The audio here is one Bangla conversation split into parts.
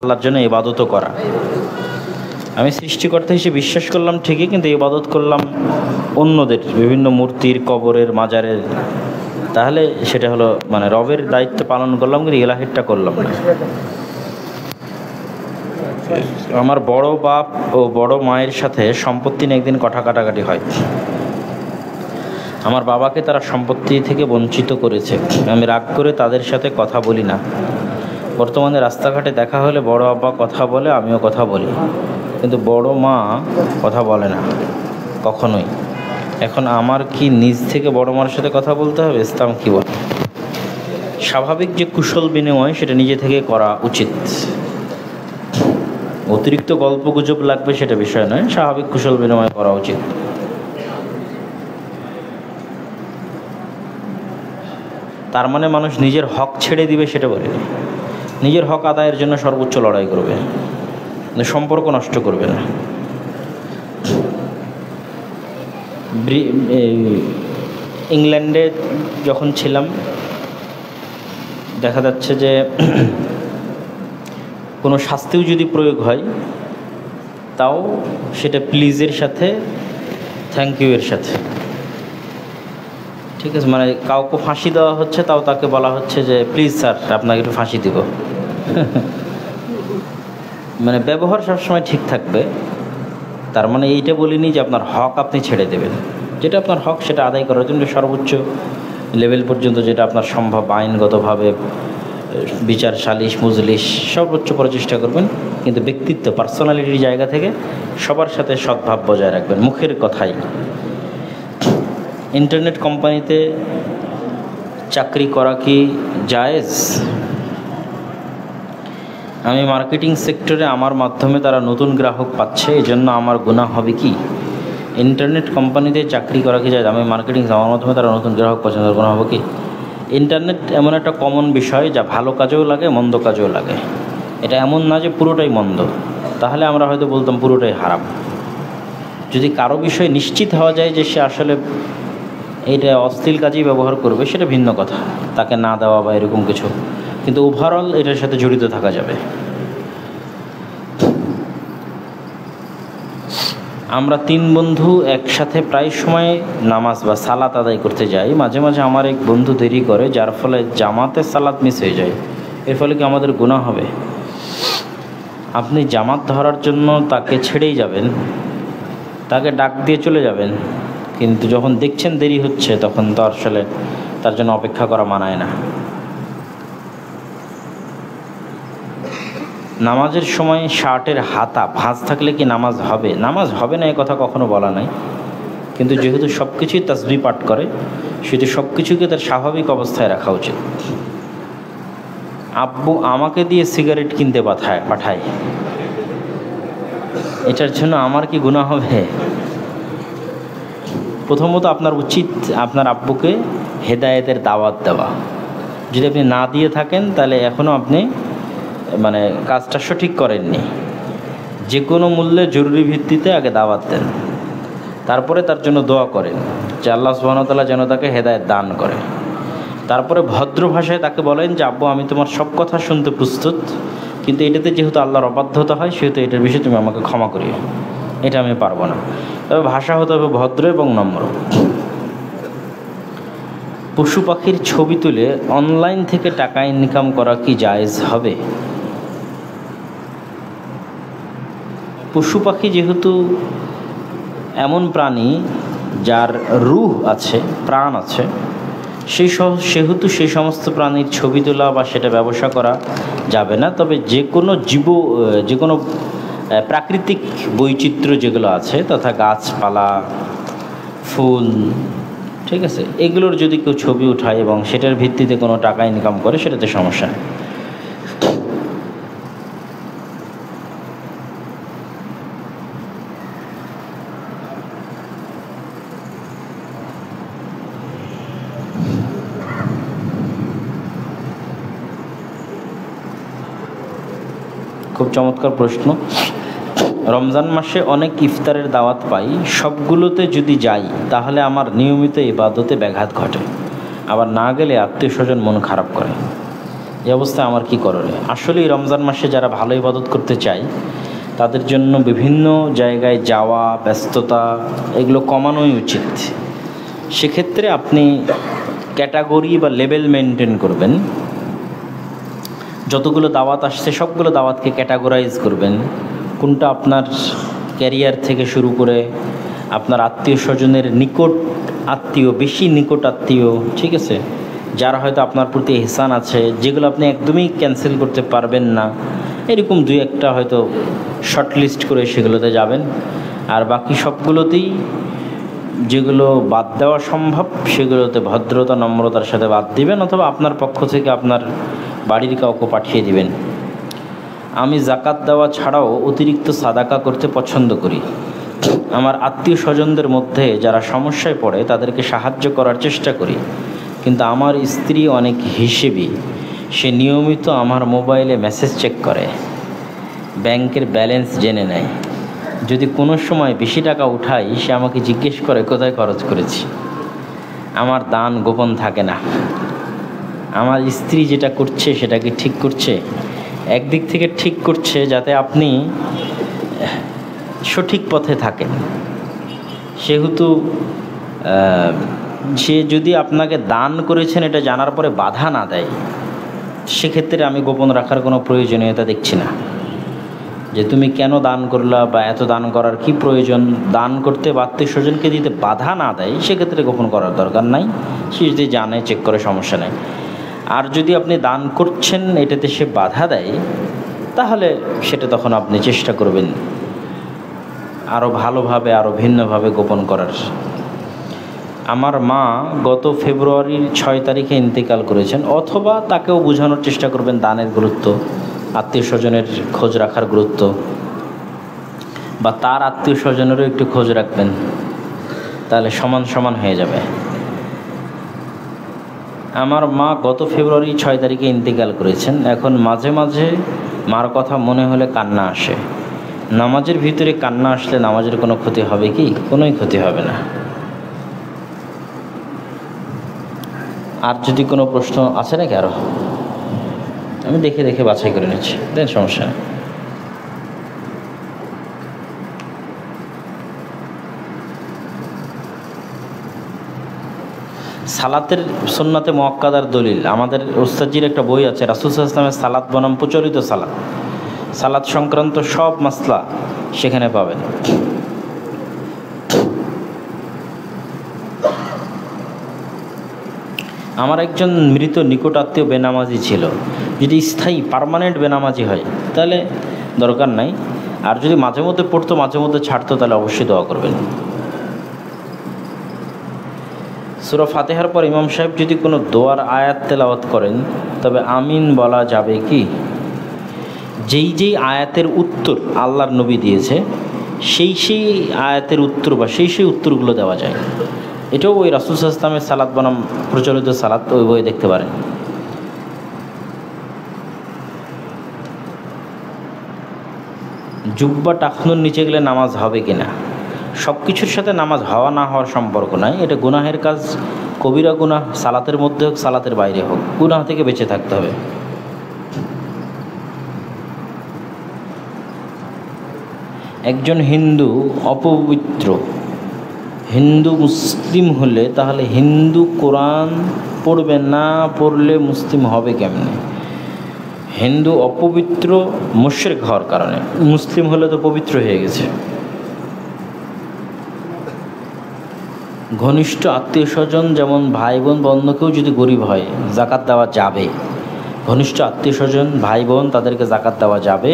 আল্লাহর জন্য ইবাদতও করা। আমি সৃষ্টিকর্তা হিসেবে বিশ্বাস করলাম ঠিকই, কিন্তু ইবাদত করলাম অন্যদের, বিভিন্ন মূর্তির, কবরের, মাজারের, তাহলে সেটা হলো মানে রবের দায়িত্ব পালন করলাম কিন্তু ইলাহিরটা করলাম না। আমার বড় বাপ ও বড় মায়ের সাথে সম্পত্তি নিয়ে একদিন কথা কাটাকাটি হয়। আমার বাবাকে তারা সম্পত্তি থেকে বঞ্চিত করেছে। আমি রাগ করে তাদের সাথে কথা বলি না। বর্তমানে রাস্তাঘাটে দেখা হলে বড় আব্বা কথা বলে, আমিও কথা বলি, কিন্তু বড় মা কথা বলে না কখনোই। এখন আমার কি নিজ থেকে বড় মার সাথে কথা বলতে হবে? ইসলাম কি বলে? স্বাভাবিক যে কুশল বিনিময় সেটা নিজে থেকে করা উচিত। অতিরিক্ত গল্প গুজব লাগবে সেটা বিষয় নয়, স্বাভাবিক কুশল বিনিময় করা উচিত। তার মানে মানুষ নিজের হক ছেড়ে দিবে সেটা বলেনি। নিজের হক আদায়ের জন্য সর্বোচ্চ লড়াই করবে, সম্পর্ক নষ্ট করবে না। ইংল্যান্ডে যখন ছিলাম দেখা যাচ্ছে যে কোনো শাস্তিও যদি প্রয়োগ হয় তাও সেটা প্লিজের সাথে থ্যাংক ইউ এর সাথে, ঠিক আছে? মানে কাউকে ফাঁসি দেওয়া হচ্ছে তাও তাকে বলা হচ্ছে যে প্লিজ স্যার আপনাকে একটু ফাঁসি দিব। মানে ব্যবহার সবসময় ঠিক থাকবে। তার মানে এইটা বলিনি যে আপনার হক আপনি ছেড়ে দেবেন। যেটা আপনার হক সেটা আদায় করার জন্য সর্বোচ্চ লেভেল পর্যন্ত যেটা আপনার সম্ভব আইনগতভাবে বিচার, সালিশ, মজলিস সর্বোচ্চ প্রচেষ্টা করবেন, কিন্তু ব্যক্তিত্ব, পার্সোনালিটির জায়গা থেকে সবার সাথে সদ্ভাব বজায় রাখবেন। মুখের কথাই। ইন্টারনেট কোম্পানিতে চাকরি করা কি জায়েজ? আমি মার্কেটিং সেক্টরে, আমার মাধ্যমে তারা নতুন গ্রাহক পাচ্ছে, এই জন্য আমার গুনাহ হবে কি? ইন্টারনেট কোম্পানিতে চাকরি করা কি জায়েজ? আমি মার্কেটিং, আমার মাধ্যমে তারা নতুন গ্রাহক পাচ্ছে, তার গুনাহ হবে কি? ইন্টারনেট এমন একটা কমন বিষয় যা ভালো কাজেও লাগে, মন্দ কাজেও লাগে। এটা এমন না যে পুরোটাই মন্দ, তাহলে আমরা হয়তো বলতাম পুরোটাই হারাম। যদি কারো বিষয়ে নিশ্চিত হওয়া যায় যে সে আসলে এটা অশ্লীল কাজেই ব্যবহার করবে, সেটা ভিন্ন কথা, তাকে না দেওয়া বা এরকম কিছু, কিন্তু ওভারঅল এটার সাথে জড়িত থাকা যাবে। আমরা 3 বন্ধু একসাথে প্রায় সময় নামাজ বা সালাত আদায় করতে যাই। মাঝে মাঝে আমার এক বন্ধু দেরি করে, যার ফলে জামাতে সালাত মিস হয়ে যায়। এর ফলে কি আমাদের গুনাহ হবে? আপনি জামাত ধরার জন্য তাকে ছেড়েই যাবেন, তাকে ডাক দিয়ে চলে যাবেন, কিন্তু যখন দেখছেন দেরি হচ্ছে তখন তো আসলে তার জন্য অপেক্ষা করা মানায় না। নামাজের সময় শার্টের হাতা ভাঁজ থাকলে কি নামাজ হবে? নামাজ হবে না এ কথা কখনো বলা নাই, কিন্তু যেহেতু সব কিছুই তাসবিহ পাঠ করে, সেহেতু সব কিছুকে তার স্বাভাবিক অবস্থায় রাখা উচিত। আব্বু আমাকে দিয়ে সিগারেট কিনতে পাঠায়, এটার জন্য আমার কি গুনাহ হবে? প্রথমত আপনার উচিত আপনার আব্বুকে হেদায়েতের দাওয়াত দেওয়া। যদি আপনি না দিয়ে থাকেন তাহলে এখনও আপনি মানে কাজটা সঠিক করেননি। যে কোনো মূল্যে জরুরি ভিত্তিতে আগে দাওয়াত দেন, তারপরে তার জন্য দোয়া করেন যে আল্লাহ সুবহানাহু ওয়া তাআলা যেন তাকে হেদায়েত দান করে। তারপরে ভদ্র ভাষায় তাকে বলেন যে আব্বু আমি তোমার সব কথা শুনতে প্রস্তুত, কিন্তু এটাতে যেহেতু আল্লাহর অবাধ্যতা হয় সেহেতু এটার বিষয়ে তুমি আমাকে ক্ষমা করিও, এটা আমি পারবো না। তবে ভাষা হতে হবে ভদ্র এবং নম্র। পশু পাখির ছবি তুলে অনলাইন থেকে টাকা ইনকাম করা কি জায়েজ হবে? পশু পাখি যেহেতু এমন প্রাণী যার রূহ আছে, প্রাণ আছে, সেহেতু সেই সমস্ত প্রাণীর ছবি তোলা বা সেটা ব্যবসা করা যাবে না। তবে যে কোনো প্রাকৃতিক বৈচিত্র্য যেগুলো আছে, তথা গাছপালা, ফুল, ঠিক আছে, এগুলোর যদি কেউ ছবি উঠায় এবং সেটার ভিত্তিতে কোনো টাকা ইনকাম করে, সেটাতে সমস্যা নেই। খুব চমৎকার প্রশ্ন। রমজান মাসে অনেক ইফতারের দাওয়াত পাই, সবগুলোতে যদি যাই তাহলে আমার নিয়মিত ইবাদতে ব্যাঘাত ঘটে, আবার না গেলে আত্মীয় স্বজন মন খারাপ করে। এই অবস্থায় আমার কি করণীয়? আসলে এই রমজান মাসে যারা ভালো ইবাদত করতে চায় তাদের জন্য বিভিন্ন জায়গায় যাওয়া, ব্যস্ততা এগুলো কমানোই উচিত। সেক্ষেত্রে আপনি ক্যাটাগরি বা লেভেল মেনটেন করবেন। যতগুলো দাওয়াত আসছে সবগুলো দাওয়াতকে ক্যাটাগরাইজ করবেন। কোনটা আপনার ক্যারিয়ার থেকে শুরু করে আপনার আত্মীয় স্বজনের নিকট আত্মীয়, বেশি নিকট আত্মীয়, ঠিক আছে, যারা হয়তো আপনার প্রতি ইহসান আছে, যেগুলো আপনি একদমই ক্যান্সেল করতে পারবেন না, এরকম দুই একটা হয়তো শর্ট লিস্ট করে সেগুলোতে যাবেন। আর বাকি সবগুলোতেই যেগুলো বাদ দেওয়া সম্ভব সেগুলোতে ভদ্রতা নম্রতার সাথে বাদ দিবেন, অথবা আপনার পক্ষ থেকে আপনার বাড়ির কাউকে পাঠিয়ে দিবেন। আমি জাকাত দেওয়া ছাড়াও অতিরিক্ত সাদাকা করতে পছন্দ করি। আমার আত্মীয় স্বজনদের মধ্যে যারা সমস্যায় পড়ে তাদেরকে সাহায্য করার চেষ্টা করি, কিন্তু আমার স্ত্রী অনেক হিসেবি। সে নিয়মিত আমার মোবাইলে মেসেজ চেক করে, ব্যাংকের ব্যালেন্স জেনে নেয়। যদি কোনো সময় বেশি টাকা উঠাই সে আমাকে জিজ্ঞেস করে কোথায় খরচ করেছি। আমার দান গোপন থাকে না। আমার স্ত্রী যেটা করছে সেটা কি ঠিক করছে? একদিক থেকে ঠিক করছে যাতে আপনি সঠিক পথে থাকেন। সেহেতু সে যদি আপনাকে দান করেছেন এটা জানার পরে বাধা না দেয়, সেক্ষেত্রে আমি গোপন রাখার কোনো প্রয়োজনীয়তা দেখছি না। যে তুমি কেন দান করলা বা এত দান করার কি প্রয়োজন, দান করতে বা আত্মীয় স্বজনকে দিতে বাধা না দেয় সেক্ষেত্রে গোপন করার দরকার নাই। সে যদি জানে চেক করে সমস্যা নেই। আর যদি আপনি দান করছেন এটাতে সে বাধা দেয় তাহলে সেটা তখন আপনি চেষ্টা করবেন আরও ভালোভাবে, আরও ভিন্নভাবে গোপন করার। আমার মা গত ফেব্রুয়ারির 6 তারিখে ইন্তেকাল করেছেন, অথবা তাকেও বোঝানোর চেষ্টা করবেন দানের গুরুত্ব, আত্মীয় স্বজনের খোঁজ রাখার গুরুত্ব, বা তার আত্মীয় স্বজনেরও একটু খোঁজ রাখবেন, তাহলে সমান সমান হয়ে যাবে। আমার মা গত ফেব্রুয়ারি 6 তারিখে ইন্তেকাল করেছেন। এখন মাঝে মাঝে মার কথা মনে হলে কান্না আসে। নামাজের ভিতরে কান্না আসলে নামাজের কোনো ক্ষতি হবে কি? কোনোই ক্ষতি হবে না। আর যদি কোনো প্রশ্ন আছে নাকি আরও? আমি দেখে দেখে বাছাই করে নিচ্ছি, দেন, সমস্যা নেই। সালাতের সুন্নাতে মুআক্কাদার দলিল, আমাদের ওস্তাদজির একটা বই আছে, রাসূল সাল্লাল্লাহু আলাইহি ওয়াসাল্লামের সালাত বনাম প্রচলিত সালাত, সালাত সংক্রান্ত সব মাসলা সেখানে পাবেন। আমার একজন মৃত নিকট আত্মীয় বেনামাজি ছিল। যদি স্থায়ী পার্মানেন্ট বেনামাজি হয় তাহলে দরকার নাই, আর যদি মাঝে মধ্যে পড়তো মাঝে মধ্যে ছাড়তো তাহলে অবশ্যই দোয়া করবেন। সূরা ফাতিহার পর ইমাম সাহেব যদি কোনো দোয়ার আয়াত তেলাওয়াত করেন তবে আমিন বলা যাবে কি? যেই যেই আয়াতের উত্তর আল্লাহর নবী দিয়েছে সেই সেই আয়াতের উত্তর বা সেই সেই উত্তরগুলো দেওয়া যায়। এটাও ওই রাসূল সাল্লাল্লাহু আলাইহি ওয়াসাল্লামের সালাত বনাম প্রচলিত সালাত, ওই বই দেখতে পারেন। জুব্বা টাকনুর নিচে গেলে নামাজ হবে কি না? সব কিছুর সাথে নামাজ হওয়া না হওয়ার সম্পর্ক নাই। এটা গুনাহের কাজ, কবিরা গুনাহ, সালাতের মধ্যে হোক সালাতের বাইরে হোক, গুনাহ থেকে বেঁচে থাকতে হবে। একজন হিন্দু অপবিত্র হিন্দু মুসলিম হলে তাহলে হিন্দু কোরআন পড়বে, না পড়লে মুসলিম হবে কেমনে? হিন্দু অপবিত্র মুশরিক হওয়ার কারণে, মুসলিম হলে তো পবিত্র হয়ে গেছে। ঘনিষ্ঠ আত্মীয় স্বজন যেমন ভাই বোন বন্ধুকেও যদি গরিব হয় জাকাত দেওয়া যাবে। ঘনিষ্ঠ আত্মীয় স্বজন ভাই বোন তাদেরকে জাকাত দেওয়া যাবে।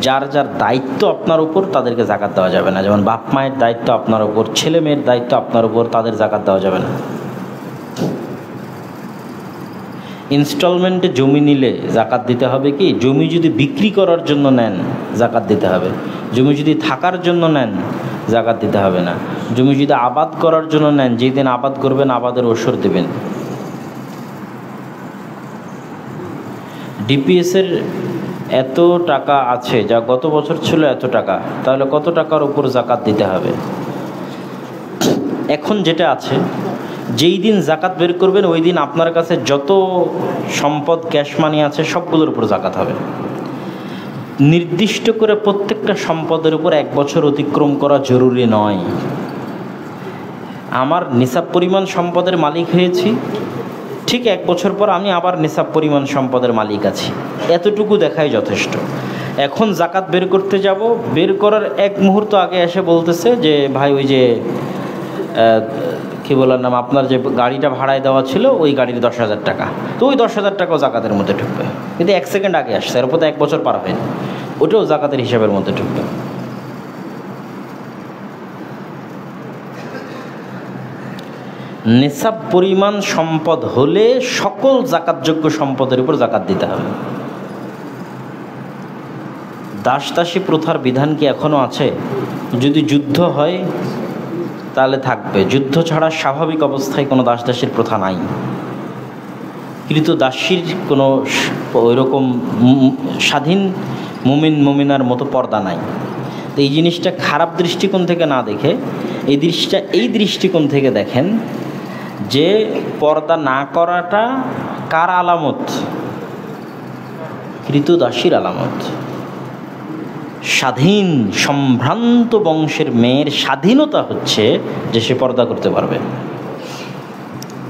যার যার দায়িত্ব আপনার উপর তাদেরকে জাকাত দেওয়া যাবে না। যেমন বাপ মায়ের দায়িত্ব আপনার উপর, ছেলে মেয়ের দায়িত্ব আপনার উপর, তাদের জাকাত দেওয়া যাবে না। ইনস্টলমেন্টে জমি নিলে জাকাত দিতে হবে কি? জমি যদি বিক্রি করার জন্য নেন জাকাত দিতে হবে। জমি যদি থাকার জন্য নেন জাকাত দিতে হবে না। জমি যদি আবাদ করার জন্য নেন, যেই দিন আবাদ করবেন আবাদের ওসর দেবেন। ডিপিএসের এত টাকা আছে, যা গত বছর ছিল এত টাকা, তাহলে কত টাকার উপর জাকাত দিতে হবে? এখন যেটা আছে, যেই দিন জাকাত বের করবেন ওই দিন আপনার কাছে যত সম্পদ ক্যাশ মানি আছে সবগুলোর উপর জাকাত হবে। নির্দিষ্ট করে প্রত্যেকটা সম্পদের উপর 1 বছর অতিক্রম করা জরুরি নয়। আমার নিসাব পরিমাণ সম্পদের মালিক হয়েছি, ঠিক 1 বছর পর আমি আবার নিসাব পরিমাণ সম্পদের মালিক আছি, এতটুকু দেখাই যথেষ্ট। এখন জাকাত বের করতে যাব, বের করার 1 মুহূর্ত আগে এসে বলতেছে যে ভাই ওই যে কী বলার নাম, আপনার যে গাড়িটা ভাড়ায় দেওয়া ছিল ওই গাড়ির 10,000 টাকা, তো ওই 10,000 টাকাও জাকাতের মধ্যে ঢুকবে। কিন্তু 1 সেকেন্ড আগে আসছে, এর উপর তো 1 বছর পার হয়নি, ওটাও জাকাতের হিসাবের মধ্যে ঢুকবে। নিসাব পরিমাণ সম্পদ হলে সকল জাকাতযোগ্য সম্পদের উপর জাকাত দিতে হবে। দাস দাসী প্রথার বিধান কি এখনও আছে? যদি যুদ্ধ হয় তাহলে থাকবে, যুদ্ধ ছাড়া স্বাভাবিক অবস্থায় কোনো দাস দাসীর প্রথা নাই। কিন্তু দাসীর কোনো ওইরকম স্বাধীন মুমিনার মতো পর্দা নাই। তো এই জিনিসটা খারাপ দৃষ্টিকোণ থেকে না দেখে এই দৃষ্টিকোণ থেকে দেখেন যে পর্দা না করাটা কার আলামত? কৃতদাসীর আলামত। স্বাধীন সম্ভ্রান্ত বংশের মেয়ের স্বাধীনতা হচ্ছে যে সে পর্দা করতে পারবে,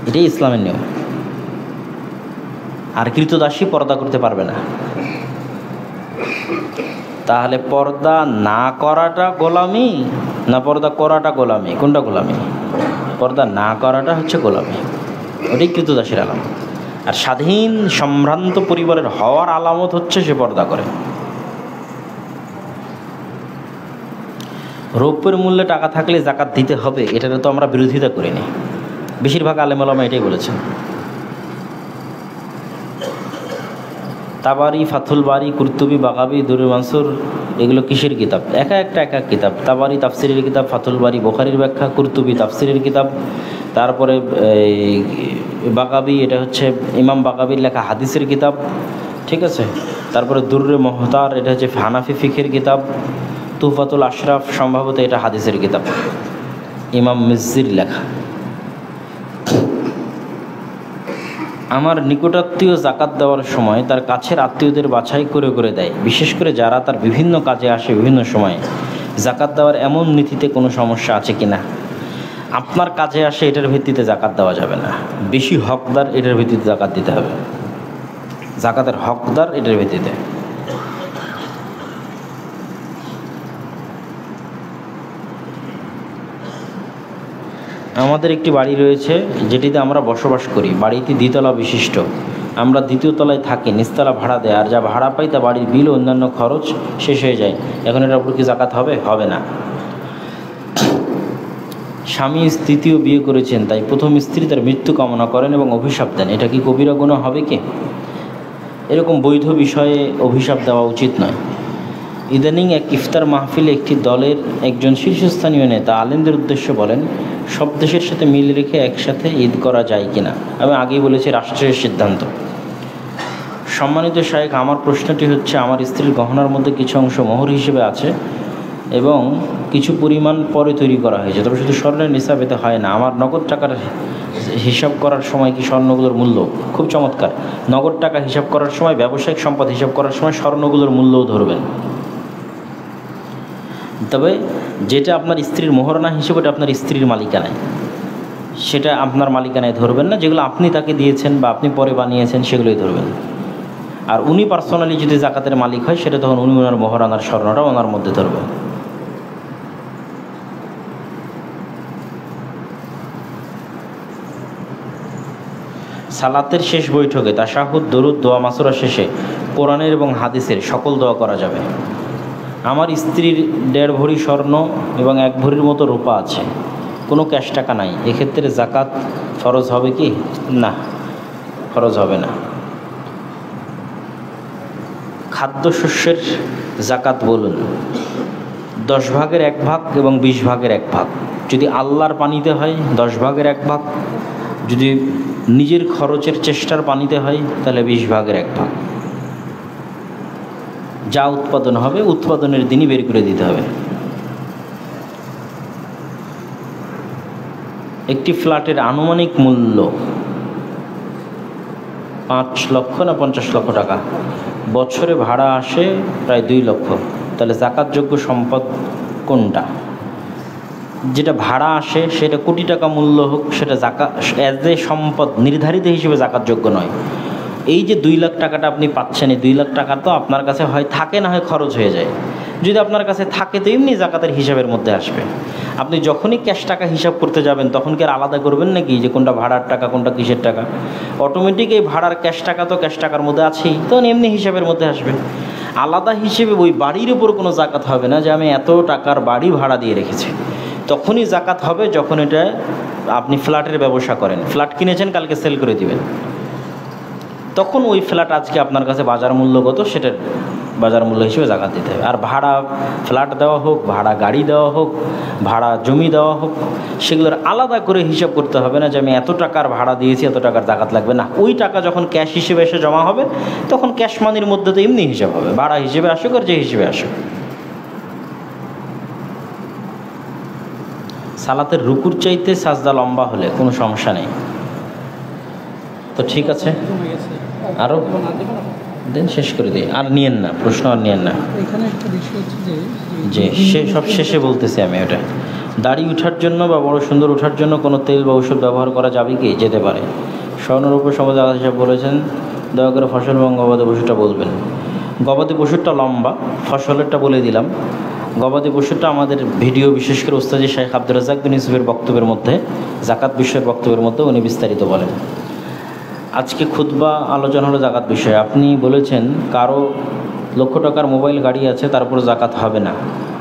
এটাই ইসলামের নিয়ম। আর কৃতদাসী পর্দা করতে পারবে না। তাহলে পর্দা না করাটা গোলামি না পর্দা করাটা গোলামি? কোনটা গোলামি? পর্দা না করাটা হচ্ছে গোলামি, ওটাই কৃতদাসীর আলামত। আর স্বাধীন সম্ভ্রান্ত পরিবারের হওয়ার আলামত হচ্ছে সে পর্দা করে। রৌপ্যের মূল্যে টাকা থাকলে জাকাত দিতে হবে, এটাতে তো আমরা বিরোধিতা করিনি, বেশিরভাগ আলেম ওলামা এটাই বলেছেন। তাবারি, ফাথুল বারি, কুরতুবি, বাগাবি, দুরুল মানসুর এগুলো কিসের কিতাব? এক এক কিতাব। তাবারি তাফসিরের কিতাব, ফাথুল বারি বুখারীর ব্যাখ্যা, কুরতুবি তাফসিরের কিতাব, তারপরে বাগাবি এটা হচ্ছে ইমাম বাগাবির লেখা হাদিসের কিতাব, ঠিক আছে। তারপরে দুররে মুহতার এটা হচ্ছে হানাফি ফিকের কিতাব, তুহফাতুল আশরাফ সম্ভবত এটা হাদিসের কিতাব, ইমাম মিজ্জির লেখা। আমার নিকটাত্মীয় জাকাত দেওয়ার সময় তার কাছের আত্মীয়দের বাছাই করে করে দেয়, বিশেষ করে যারা তার বিভিন্ন কাজে আসে বিভিন্ন সময়ে। জাকাত দেওয়ার এমন নীতিতে কোনো সমস্যা আছে কি না? আপনার কাজে আসে এটার ভিত্তিতে জাকাত দেওয়া যাবে না, বেশি হকদার এটার ভিত্তিতে জাকাত দিতে হবে। জাকাতের হকদার এটার ভিত্তিতে। আমাদের একটি বাড়ি রয়েছে যেটিতে আমরা বসবাস করি। বাড়িটি দ্বিতলা বিশিষ্ট। আমরা দ্বিতীয় তলায় থাকি, নিচতলা ভাড়া দেয়, আর যা ভাড়া পাই তা বাড়ির বিল ও অন্যান্য খরচ শেষ হয়ে যায়। এখন এটার উপর কি জাকাত হবে? হবে না। স্বামী তৃতীয় বিয়ে করেছেন, তাই প্রথম স্ত্রী তার মৃত্যু কামনা করেন এবং অভিশাপ দেন, এটা কি কবিরা গুনাহ হবে কি? এরকম বৈধ বিষয়ে অভিশাপ দেওয়া উচিত নয়। ইদানিং এক ইফতার মাহফিলে একটি দলের একজন শীর্ষস্থানীয় নেতা আলেমদের উদ্দেশ্যে বলেন, সব দেশের সাথে মিল রেখে একসাথে ঈদ করা যায় কিনা। আমি আগেই বলেছি রাষ্ট্রের সিদ্ধান্ত। সম্মানিত শায়েখ, আমার প্রশ্নটি হচ্ছে, আমার স্ত্রীর গহনার মধ্যে কিছু অংশ মোহর হিসেবে আছে এবং কিছু পরিমাণ পরে তৈরি করা হয়েছে, তবে শুধু স্বর্ণের নিসাব এতে হয় না। আমার নগদ টাকার হিসাব করার সময় কি স্বর্ণগুলোর মূল্য? খুব চমৎকার। নগদ টাকা হিসাব করার সময়, ব্যবসায়িক সম্পদ হিসাব করার সময় স্বর্ণগুলোর মূল্যও ধরবেন। তবে যেটা আপনার স্ত্রীর মোহরানা হিসেবে ওটা আপনার স্ত্রীর মালিকানায়, সেটা আপনার মালিকানায় ধরবেন না। যেগুলো আপনি তাকে দিয়েছেন বা আপনি পরে বানিয়েছেন সেগুলোই ধরবেন। আর উনি পার্সোনালি যদি জাকাতের মালিক হয় সেটা তখন উনি ওনার মোহরানার স্বর্ণটা ওনার মধ্যে ধরবেন। সালাতের শেষ বৈঠকে তাশাহুদ, দরুদ, দোয়া মাসুরা শেষে কোরআনের এবং হাদিসের সকল দোয়া করা যাবে। আমার স্ত্রীর 1.5 ভরি স্বর্ণ এবং 1 ভরির মতো রূপা আছে, কোনো ক্যাশ টাকা নাই, এক্ষেত্রে জাকাত ফরজ হবে কি? না, ফরজ হবে না। খাদ্যশস্যের জাকাত বলুন, 10 ভাগের 1 ভাগ এবং 20 ভাগের 1 ভাগ। যদি আল্লাহর পানিতে হয় 10 ভাগের 1 ভাগ, যদি নিজের খরচের চেষ্টার পানিতে হয় তাহলে 20 ভাগের 1 ভাগ। যা উৎপাদন হবে উৎপাদনের দিনই বের করে দিতে হবে। একটি ফ্ল্যাটের আনুমানিক মূল্য 5 লক্ষ না 50 লক্ষ টাকা, বছরে ভাড়া আসে প্রায় 2 লক্ষ, তাহলে জাকাতযোগ্য সম্পদ কোনটা? যেটা ভাড়া আসে সেটা কোটি টাকা মূল্য হোক, সেটা জাকাত অ্যাজ এ সম্পদ নির্ধারিত হিসেবে জাকাতযোগ্য নয়। এই যে 2 লাখ টাকাটা আপনি পাচ্ছেন, এই 2 লাখ টাকা তো আপনার কাছে হয় থাকে না হয় খরচ হয়ে যায়। যদি আপনার কাছে থাকে তো এমনি জাকাতের হিসাবের মধ্যে আসবে। আপনি যখনই ক্যাশ টাকা হিসাব করতে যাবেন তখন কি আর আলাদা করবেন নাকি যে কোনটা ভাড়ার টাকা কোনটা কিসের টাকা? অটোমেটিক এই ভাড়ার ক্যাশ টাকা তো ক্যাশ টাকার মধ্যে আছেই, তখন এমনি হিসাবের মধ্যে আসবে। আলাদা হিসেবে ওই বাড়ির উপর কোনো জাকাত হবে না যে আমি এত টাকার বাড়ি ভাড়া দিয়ে রেখেছি। তখনই জাকাত হবে যখন এটা আপনি ফ্ল্যাটের ব্যবসা করেন, ফ্ল্যাট কিনেছেন কালকে সেল করে দিবেন, তখন ওই ফ্ল্যাট আজকে আপনার কাছে বাজার মূল্য কত সেটার বাজার মূল্য হিসেবে জাকাত দিতে হবে। আর ভাড়া ফ্ল্যাট দেওয়া হোক, ভাড়া গাড়ি দেওয়া হোক, ভাড়া জমি দেওয়া হোক, সেগুলোর আলাদা করে হিসাব করতে হবে না যে আমি এত টাকার ভাড়া দিয়েছি এত টাকার জাকাত লাগবে না। ওই টাকা যখন ক্যাশ হিসেবে এসে জমা হবে তখন ক্যাশ মানির মধ্যে তো এমনি হিসাব হবে, ভাড়া হিসেবে আসুক আর যে হিসেবে আসুক। সালাতের রুকুর চাইতে সাজদা লম্বা হলে কোনো সমস্যা নেই তো ঠিক আছে। আরও দেন শেষ করে দিই, আর নিয়েন না প্রশ্ন, আর নিয়েন না। যে সব শেষে বলতেছি আমি ওটা। দাড়ি ওঠার জন্য বা বড় সুন্দর ওঠার জন্য কোনো তেল বা ওষুধ ব্যবহার করা যাবে কি? যেতে পারে। স্বর্ণরূপের সমাজে আলাদা হিসাব বলেছেন, দয়া করে ফসল এবং গবাদি পশুটা বলবেন। গবাদি পশুরটা লম্বা, ফসলেরটা বলে দিলাম। গবাদি পশুরটা আমাদের ভিডিও, বিশেষ করে উস্তাদ শেখ আব্দুর রাজ্জাক বিন ইউসুফের বক্তব্যের মধ্যে, জাকাত বিষয়ের বক্তব্যের মধ্যে উনি বিস্তারিত বলেন। আজকে খুতবা আলোচনা হলো জাকাত বিষয়ে। আপনি বলেছেন কারো লক্ষ টাকার মোবাইল গাড়ি আছে তারপর জাকাত হবে না।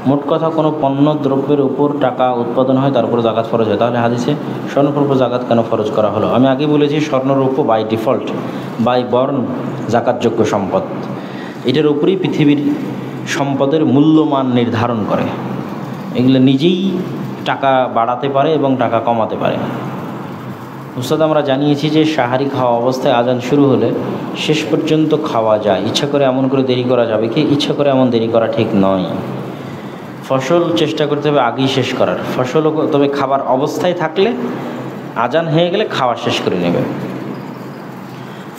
মোট কথা কোনো পণ্য দ্রব্যের উপর টাকা উৎপাদন হয় তারপর জাকাত ফরজ হয়, তাহলে হাদিসে স্বর্ণের উপর জাকাত কেন ফরজ করা হলো? আমি আগে বলেছি স্বর্ণরৌপ্য বাই ডিফল্ট, বাই বর্ন জাকাতযোগ্য সম্পদ। এটার উপরেই পৃথিবীর সম্পদের মূল্যমান নির্ধারণ করে। এগুলো নিজেই টাকা বাড়াতে পারে এবং টাকা কমাতে পারে। উস্তাদ আমরা জানিয়েছি যে সাহারি খাওয়া অবস্থায় আজান শুরু হলে শেষ পর্যন্ত খাওয়া যায়। ইচ্ছা করে এমন করে দেরি করা যাবে কি? ইচ্ছা করে এমন দেরি করা ঠিক নয়। ফসল চেষ্টা করতে হবে আগেই শেষ করার। ফসলও তবে খাবার অবস্থায় থাকলে আজান হয়ে গেলে খাওয়া শেষ করে নেবে।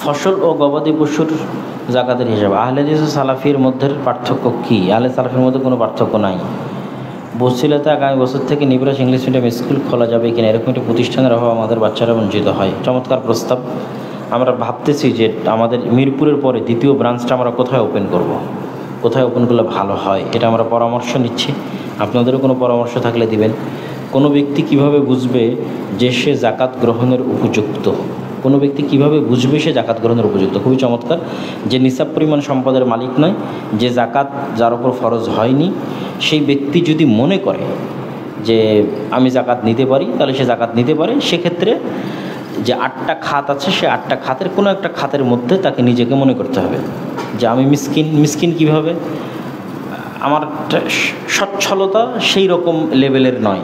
ফসল ও গবাদি পশুর জাকাতের হিসাবে আহলে হাদিস ও সালাফির মধ্যে পার্থক্য কী? আহলে সালাফির মধ্যে কোনো পার্থক্য নাই। বসিলাতে আগামী বছর থেকে নিবরাজ ইংলিশ মিডিয়াম স্কুল খোলা যাবে কিনা, এরকম একটি প্রতিষ্ঠানের অভাব আমাদের বাচ্চারা বঞ্চিত হয়। চমৎকার প্রস্তাব। আমরা ভাবতেছি যে আমাদের মিরপুরের পরে দ্বিতীয় ব্রাঞ্চটা আমরা কোথায় ওপেন করব, কোথায় ওপেন করলে ভালো হয়, এটা আমরা পরামর্শ নিচ্ছি। আপনাদেরও কোনো পরামর্শ থাকলে দিবেন। কোনো ব্যক্তি কিভাবে বুঝবে যে সে জাকাত গ্রহণের উপযুক্ত? কোনো ব্যক্তি কিভাবে বুঝবে সে জাকাত গ্রহণের উপযুক্ত? খুবই চমৎকার। যে নিসাব পরিমাণ সম্পদের মালিক নয়, যে জাকাত যার উপর ফরজ হয়নি, সেই ব্যক্তি যদি মনে করে যে আমি জাকাত নিতে পারি, তাহলে সে জাকাত নিতে পারে। সেক্ষেত্রে যে 8টা খাত আছে, সে 8টা খাতের কোনো একটা খাতের মধ্যে তাকে নিজেকে মনে করতে হবে যে আমি মিসকিন। মিসকিন কীভাবে? আমার সচ্ছলতা সেই রকম লেভেলের নয়,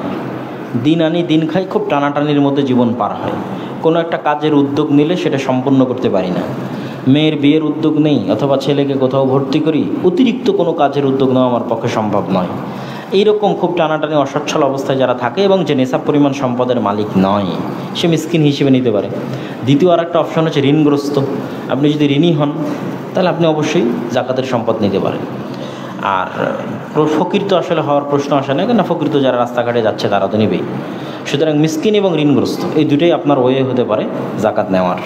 দিন আনি দিন খাই, খুব টানাটানির মধ্যে জীবন পার হয়। কোনো একটা কাজের উদ্যোগ নিলে সেটা সম্পূর্ণ করতে পারি না। মেয়ের বিয়ের উদ্যোগ নেই, অথবা ছেলেকে কোথাও ভর্তি করি, অতিরিক্ত কোনো কাজের উদ্যোগ নেওয়া আমার পক্ষে সম্ভব নয়। এইরকম খুব টানাটানি অসচ্ছল অবস্থায় যারা থাকে এবং যে নেশাব পরিমাণ সম্পদের মালিক নয়, সে মিসকিন হিসেবে নিতে পারে। দ্বিতীয় আর একটা অপশন হচ্ছে ঋণগ্রস্ত। আপনি যদি ঋণী হন তাহলে আপনি অবশ্যই জাকাতের সম্পদ নিতে পারেন। আর ফকির তো আসলে হওয়ার প্রশ্ন আসে না, কেন ফকির তো যারা রাস্তাঘাটে যাচ্ছে তারা তো নেবেই। সুতরাং মিসকিন এবং ঋণগ্রস্ত এই দুটোই আপনার ওয়ে হতে পারে জাকাত নেওয়ার।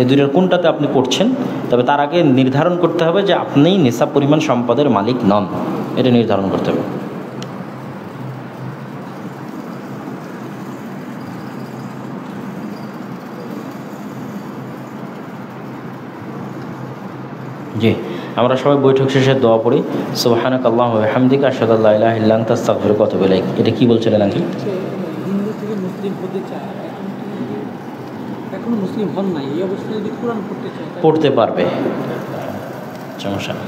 এই দুটোর কোনটাতে আপনি পড়ছেন, তবে তার আগে নির্ধারণ করতে হবে যে আপনি নিসাব পরিমাণ সম্পদের মালিক নন, এটা নির্ধারণ করতে হবে। জি, আমরা সবাই বৈঠক শেষে দোয়া পড়ি, সুবহানাকাল্লাহু ওয়া বিহামদিকা আশহাদু আল্লা ইলাহা ইল্লা আনতা আস্তাগফিরুকা ওয়া আতুবু ইলাইক। এটা কি বলছিলেন আঙ্কেল? হিন্দু থেকে মুসলিম হতে চায়, এখনো মুসলিম হন নাই, এই অবস্থায় যদি কোরআন পড়তে চায় পড়তে পারবে, সমস্যা নেই।